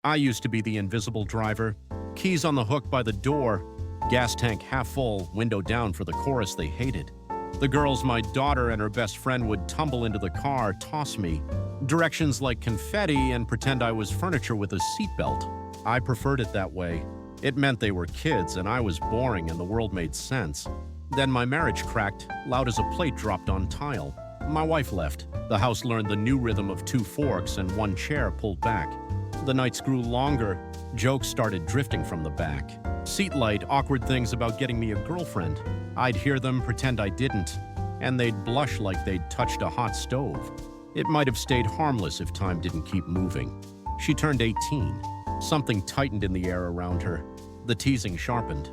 I used to be the invisible driver. Keys on the hook by the door, gas tank half full, window down for the chorus they hated. The girls my daughter and her best friend would tumble into the car, toss me directions like confetti, and pretend I was furniture with a seatbelt. I preferred it that way. It meant they were kids and I was boring and the world made sense. Then my marriage cracked, loud as a plate dropped on tile. My wife left. The house learned the new rhythm of 2 forks and 1 chair pulled back. The nights grew longer. Jokes started drifting from the back. Seat light, awkward things about getting me a girlfriend. I'd hear them, pretend I didn't, and they'd blush like they'd touched a hot stove. It might have stayed harmless if time didn't keep moving. She turned 18. Something tightened in the air around her. The teasing sharpened.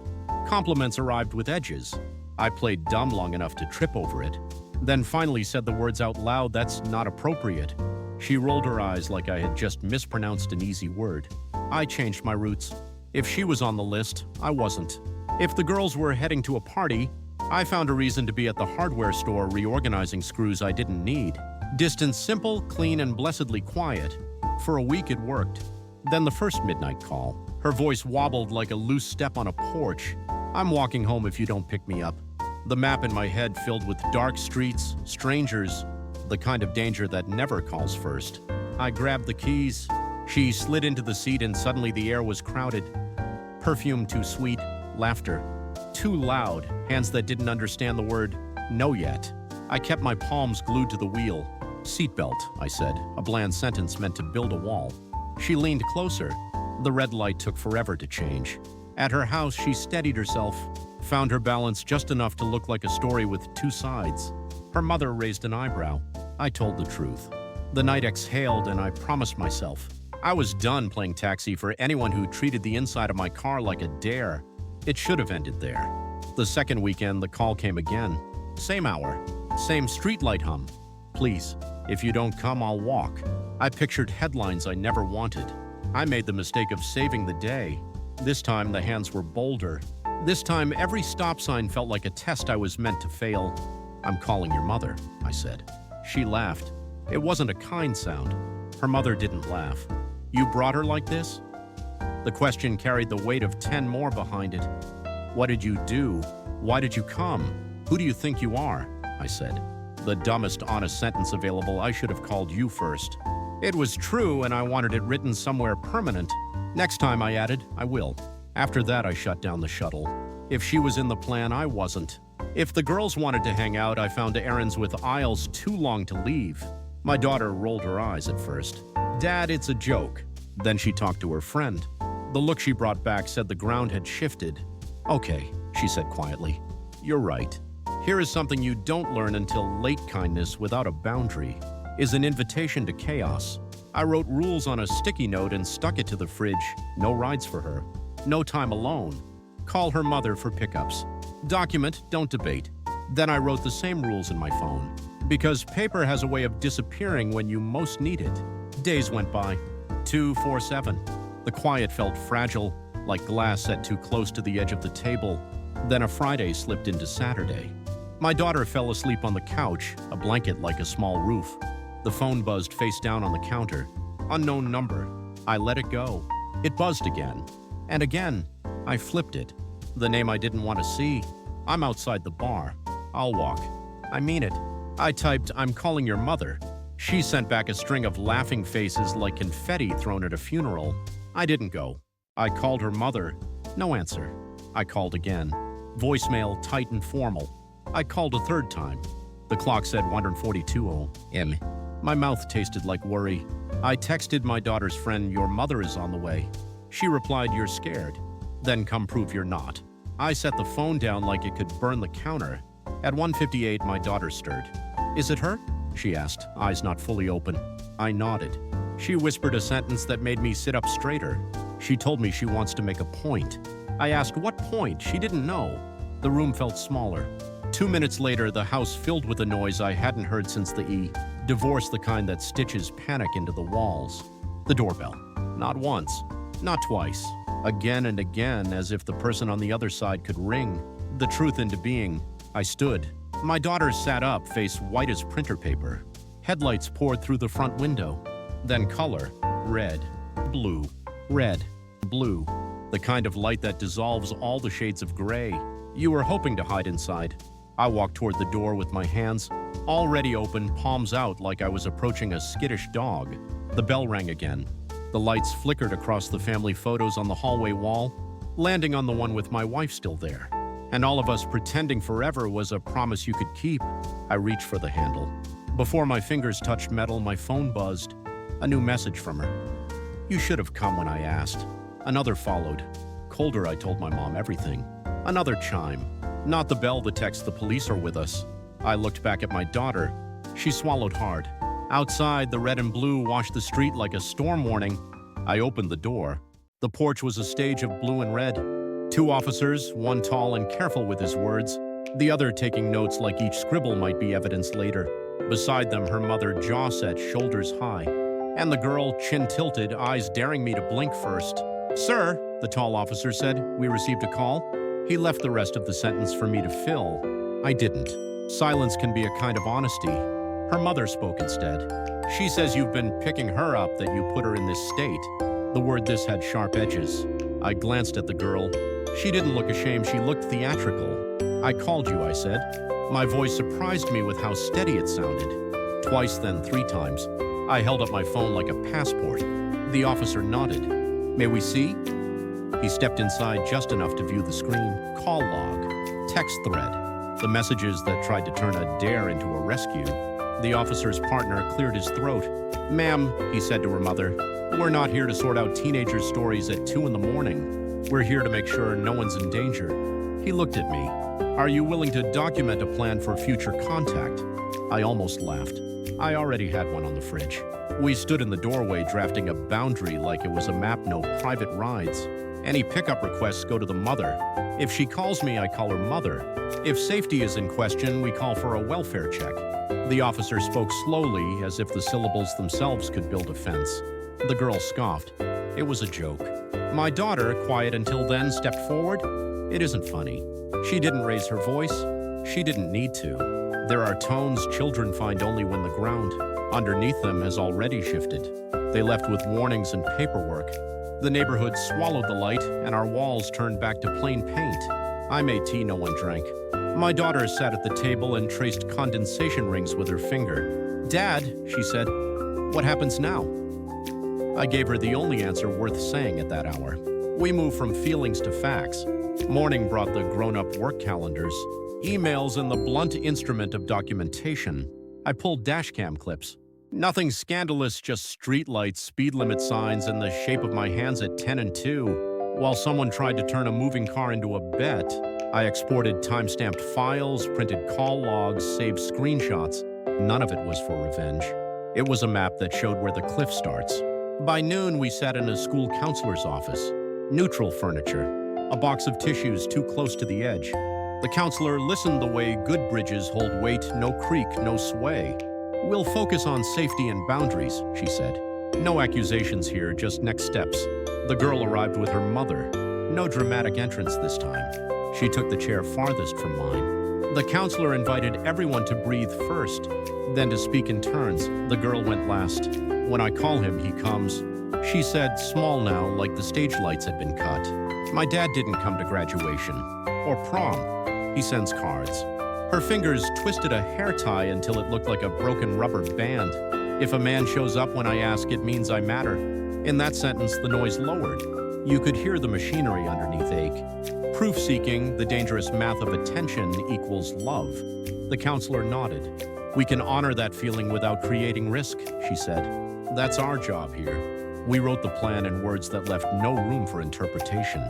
Compliments arrived with edges. I played dumb long enough to trip over it, then finally said the words out loud, "That's not appropriate." She rolled her eyes like I had just mispronounced an easy word. I changed my routes. If she was on the list, I wasn't. If the girls were heading to a party, I found a reason to be at the hardware store reorganizing screws I didn't need. Distance simple, clean, and blessedly quiet. For a week it worked. Then the first midnight call. Her voice wobbled like a loose step on a porch. "I'm walking home if you don't pick me up." The map in my head filled with dark streets, strangers, the kind of danger that never calls first. I grabbed the keys. She slid into the seat and suddenly the air was crowded. Perfume too sweet, laughter too loud, hands that didn't understand the word "no" yet. I kept my palms glued to the wheel. "Seatbelt," I said, a bland sentence meant to build a wall. She leaned closer. The red light took forever to change. At her house, she steadied herself, found her balance just enough to look like a story with 2 sides. Her mother raised an eyebrow. I told the truth. The night exhaled and I promised myself. I was done playing taxi for anyone who treated the inside of my car like a dare. It should have ended there. The second weekend, the call came again. Same hour, same streetlight hum. "Please, if you don't come, I'll walk." I pictured headlines I never wanted. I made the mistake of saving the day. This time, the hands were bolder. This time, every stop sign felt like a test I was meant to fail. "I'm calling your mother," I said. She laughed. It wasn't a kind sound. Her mother didn't laugh. "You brought her like this?" The question carried the weight of 10 more behind it. "What did you do? Why did you come? Who do you think you are?" I said. The dumbest, honest sentence available. I should have called you first. It was true, and I wanted it written somewhere permanent. Next time, I added, I will. After that, I shut down the shuttle. If she was in the plan, I wasn't. If the girls wanted to hang out, I found errands with aisles too long to leave. My daughter rolled her eyes at first. "Dad, it's a joke." Then she talked to her friend. The look she brought back said the ground had shifted. "Okay," she said quietly. "You're right. Here is something you don't learn until late. Kindness without a boundary is an invitation to chaos." I wrote rules on a sticky note and stuck it to the fridge. No rides for her. No time alone. Call her mother for pickups. Document, don't debate. Then I wrote the same rules in my phone. Because paper has a way of disappearing when you most need it. Days went by. 2, 4, 7. The quiet felt fragile, like glass set too close to the edge of the table. Then a Friday slipped into Saturday. My daughter fell asleep on the couch, a blanket like a small roof. The phone buzzed face down on the counter. Unknown number. I let it go. It buzzed again. And again. I flipped it. The name I didn't want to see. "I'm outside the bar. I'll walk." I mean it. I typed, "I'm calling your mother." She sent back a string of laughing faces like confetti thrown at a funeral. I didn't go. I called her mother. No answer. I called again. Voicemail tight and formal. I called a third time. The clock said 142 m. My mouth tasted like worry. I texted my daughter's friend, "Your mother is on the way." She replied, "You're scared. Then come prove you're not." I set the phone down like it could burn the counter. At 1:58, my daughter stirred. "Is it her?" she asked, eyes not fully open. I nodded. She whispered a sentence that made me sit up straighter. She told me she wants to make a point. I asked what point. She didn't know. The room felt smaller. 2 minutes later, the house filled with a noise I hadn't heard since the divorce, the kind that stitches panic into the walls. The doorbell. Not once. Not twice. Again and again, as if the person on the other side could ring the truth into being. I stood. My daughter sat up, face white as printer paper. Headlights poured through the front window. Then color. Red. Blue. Red, blue, the kind of light that dissolves all the shades of gray. You were hoping to hide inside. I walked toward the door with my hands already open, palms out like I was approaching a skittish dog. The bell rang again. The lights flickered across the family photos on the hallway wall, landing on the one with my wife still there. And all of us pretending forever was a promise you could keep. I reached for the handle. Before my fingers touched metal, my phone buzzed. A new message from her. "You should have come when I asked." Another followed. Colder, I told my mom everything. Another chime. Not the bell that texts the police are with us. I looked back at my daughter. She swallowed hard. Outside, the red and blue washed the street like a storm warning. I opened the door. The porch was a stage of blue and red. Two officers, one tall and careful with his words, the other taking notes like each scribble might be evidence later. Beside them, her mother, jaw set, shoulders high. And the girl, chin tilted, eyes daring me to blink first. "Sir," the tall officer said, "we received a call." He left the rest of the sentence for me to fill. I didn't. Silence can be a kind of honesty. Her mother spoke instead. "She says you've been picking her up, that you put her in this state." The word "this" had sharp edges. I glanced at the girl. She didn't look ashamed, she looked theatrical. "I called you," I said. My voice surprised me with how steady it sounded. Twice, then 3 times. I held up my phone like a passport. The officer nodded. "May we see?" He stepped inside just enough to view the screen. Call log. Text thread. The messages that tried to turn a dare into a rescue. The officer's partner cleared his throat. "Ma'am," he said to her mother, "we're not here to sort out teenagers' stories at 2 in the morning. We're here to make sure no one's in danger." He looked at me. "Are you willing to document a plan for future contact?" I almost laughed. I already had one on the fridge. We stood in the doorway drafting a boundary like it was a map, no private rides. Any pickup requests go to the mother. If she calls me, I call her mother. If safety is in question, we call for a welfare check. The officer spoke slowly, as if the syllables themselves could build a fence. The girl scoffed. It was a joke. My daughter, quiet until then, stepped forward. "It isn't funny." She didn't raise her voice. She didn't need to. There are tones children find only when the ground underneath them has already shifted. They left with warnings and paperwork. The neighborhood swallowed the light, and our walls turned back to plain paint. I made tea no one drank. My daughter sat at the table and traced condensation rings with her finger. "Dad," she said, "what happens now?" I gave her the only answer worth saying at that hour. We moved from feelings to facts. Morning brought the grown-up work calendars, emails, and the blunt instrument of documentation. I pulled dashcam clips. Nothing scandalous, just streetlights, speed limit signs, and the shape of my hands at 10 and 2. While someone tried to turn a moving car into a bet, I exported time-stamped files, printed call logs, saved screenshots. None of it was for revenge. It was a map that showed where the cliff starts. By noon, we sat in a school counselor's office. Neutral furniture. A box of tissues too close to the edge. The counselor listened the way good bridges hold weight, no creak, no sway. "We'll focus on safety and boundaries," she said. "No accusations here, just next steps." The girl arrived with her mother. No dramatic entrance this time. She took the chair farthest from mine. The counselor invited everyone to breathe first, then to speak in turns. The girl went last. "When I call him, he comes," she said, small now, like the stage lights had been cut. "My dad didn't come to graduation or prom. He sends cards." Her fingers twisted a hair tie until it looked like a broken rubber band. "If a man shows up when I ask, it means I matter." In that sentence, the noise lowered. You could hear the machinery underneath ache. Proof-seeking, the dangerous math of attention equals love. The counselor nodded. "We can honor that feeling without creating risk," she said. "That's our job here." We wrote the plan in words that left no room for interpretation.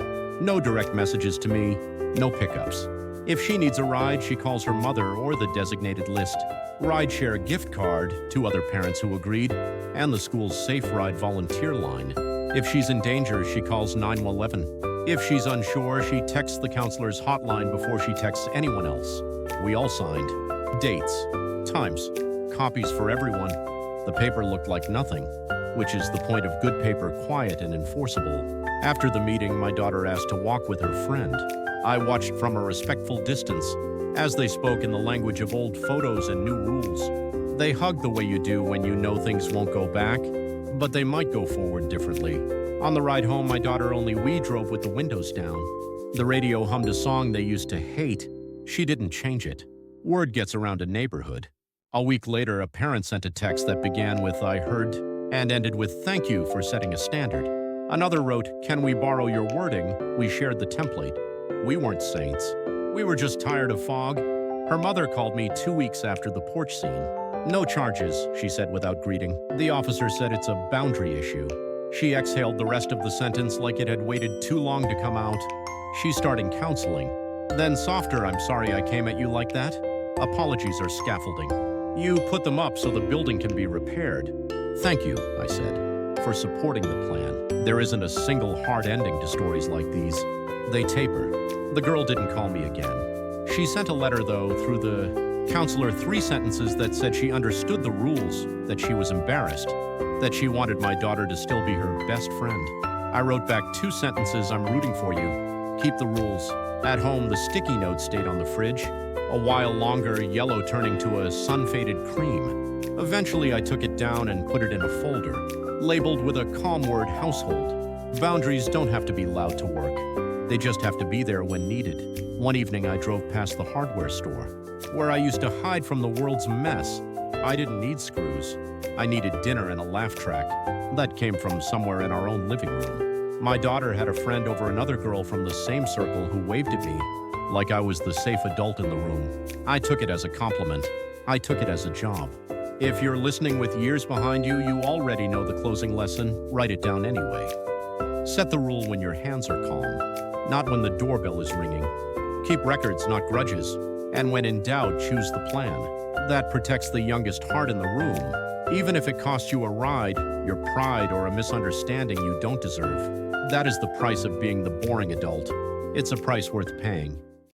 No direct messages to me, no pickups. If she needs a ride, she calls her mother or the designated list. Rideshare gift card, 2 other parents who agreed, and the school's Safe Ride volunteer line. If she's in danger, she calls 911. If she's unsure, she texts the counselor's hotline before she texts anyone else. We all signed. Dates, times, copies for everyone. The paper looked like nothing, which is the point of good paper, quiet and enforceable. After the meeting, my daughter asked to walk with her friend. I watched from a respectful distance as they spoke in the language of old photos and new rules. They hugged the way you do when you know things won't go back, but they might go forward differently. On the ride home, my daughter only we drove with the windows down. The radio hummed a song they used to hate. She didn't change it. Word gets around a neighborhood. A week later, a parent sent a text that began with "I heard" and ended with "Thank you for setting a standard." Another wrote, "Can we borrow your wording?" We shared the template. We weren't saints. We were just tired of fog. Her mother called me 2 weeks after the porch scene. "No charges," she said without greeting. The officer said it's a boundary issue. She exhaled the rest of the sentence like it had waited too long to come out. She's starting counseling. Then softer, "I'm sorry I came at you like that. Apologies are scaffolding. You put them up so the building can be repaired." "Thank you," I said, "for supporting the plan. There isn't a single hard ending to stories like these. They taper." The girl didn't call me again. She sent a letter, though, through the counselor, 3 sentences that said she understood the rules, that she was embarrassed, that she wanted my daughter to still be her best friend. I wrote back 2 sentences, "I'm rooting for you. Keep the rules." At home, the sticky note stayed on the fridge. A while longer, yellow turning to a sun-faded cream. Eventually, I took it down and put it in a folder, labeled with a calm word, "Household." Boundaries don't have to be loud to work. They just have to be there when needed. One evening, I drove past the hardware store, where I used to hide from the world's mess. I didn't need screws. I needed dinner and a laugh track. That came from somewhere in our own living room. My daughter had a friend over another girl from the same circle who waved at me, like I was the safe adult in the room. I took it as a compliment. I took it as a job. If you're listening with years behind you, you already know the closing lesson. Write it down anyway. Set the rule when your hands are calm, not when the doorbell is ringing. Keep records, not grudges. And when in doubt, choose the plan. That protects the youngest heart in the room, even if it costs you a ride, your pride, or a misunderstanding you don't deserve. That is the price of being the boring adult. It's a price worth paying.